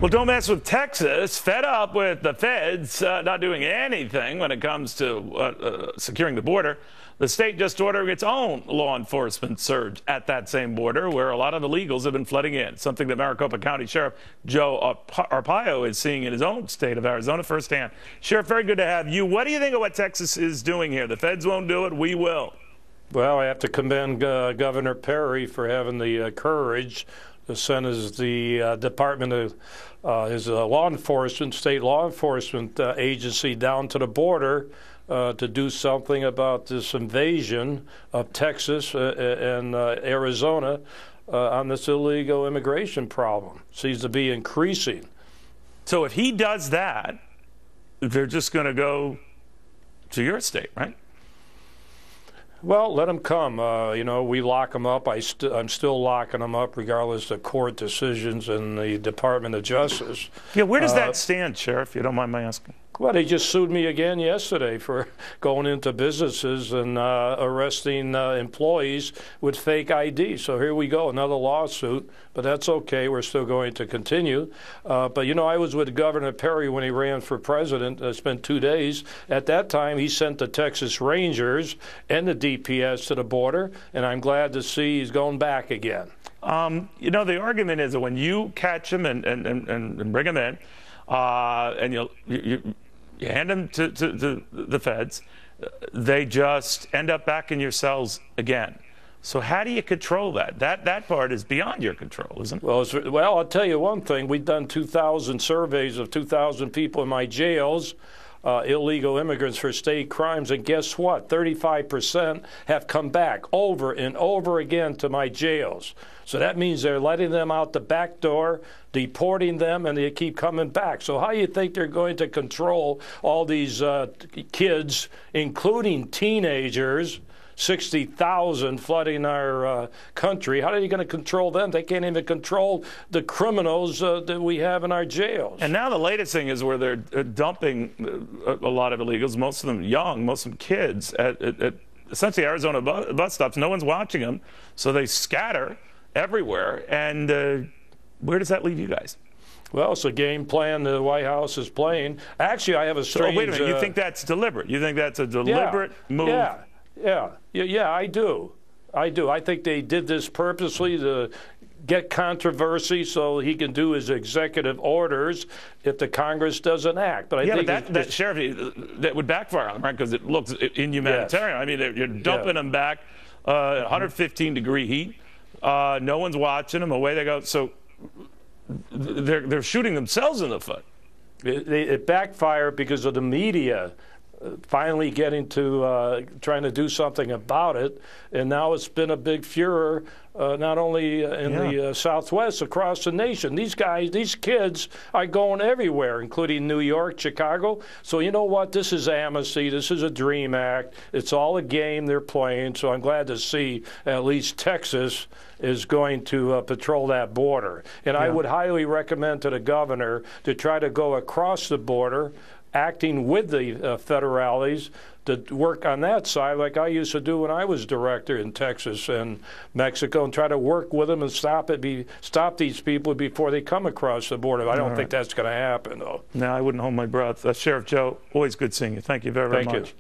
Well, don't mess with Texas. Fed up with the feds not doing anything when it comes to securing the border, the state just ordered its own law enforcement surge at that same border where a lot of illegals have been flooding in, something that Maricopa County Sheriff Joe Arpaio is seeing in his own state of Arizona firsthand. Sheriff, very good to have you. What do you think of what Texas is doing here? The feds won't do it. We will. Well, I have to commend Governor Perry for having the courage to send the Department of his law enforcement, state law enforcement agency down to the border to do something about this invasion of Texas and Arizona on this illegal immigration problem. Seems to be increasing. So if he does that, they're just going to go to your state, right? Well, let them come. You know, we lock them up. I'm still locking them up regardless of court decisions and the Department of Justice. Yeah, where does that stand, Sheriff, if you don't mind my asking? Well, they just sued me again yesterday for going into businesses and arresting employees with fake ID. So here we go, another lawsuit. But that's okay. We're still going to continue. But, you know, I was with Governor Perry when he ran for president. I spent 2 days. At that time, he sent the Texas Rangers and the DPS to the border, and I'm glad to see he's going back again. You know, the argument is that when you catch them and bring them in, and you hand them to the feds, they just end up back in your cells again. So how do you control that? That part is beyond your control, isn't it? Well, I'll tell you one thing. We've done 2,000 surveys of 2,000 people in my jails, illegal immigrants for state crimes, and guess what? 35% have come back over and over again to my jails. So that means they're letting them out the back door, deporting them, and they keep coming back. So how do you think they're going to control all these kids, including teenagers, 60,000 flooding our country? How are you going to control them? They can't even control the criminals that we have in our jails. And now the latest thing is where they're dumping a lot of illegals, most of them young, most of them kids, at essentially Arizona bus stops. No one's watching them, so they scatter everywhere. And where does that leave you guys? Well, it's a game plan the White House is playing. Actually, I have a strange... So wait a minute. You think that's deliberate? You think that's a deliberate move? Yeah, I do. I think they did this purposely to get controversy so he can do his executive orders if the Congress doesn't act. But I think that Sheriff, that would backfire on them, right? Because it looks inhumanitarian. Yes. I mean, you're dumping them back, 115-degree heat. No one's watching them. Away they go. So they're shooting themselves in the foot. It backfired because of the media finally getting to trying to do something about it, and now it's been a big furor not only in the Southwest, across the nation. These kids are going everywhere, including New York, Chicago. So you know what? This is amnesty. This is a DREAM Act. It's all a game they're playing. So I'm glad to see at least Texas is going to patrol that border. And I would highly recommend to the governor to try to go across the border, acting with the federales to work on that side like I used to do when I was director in Texas and Mexico, and try to work with them and stop these people before they come across the border. I don't think that's going to happen, though. No, I wouldn't hold my breath. Sheriff Joe, always good seeing you. Thank you very much. Thank you.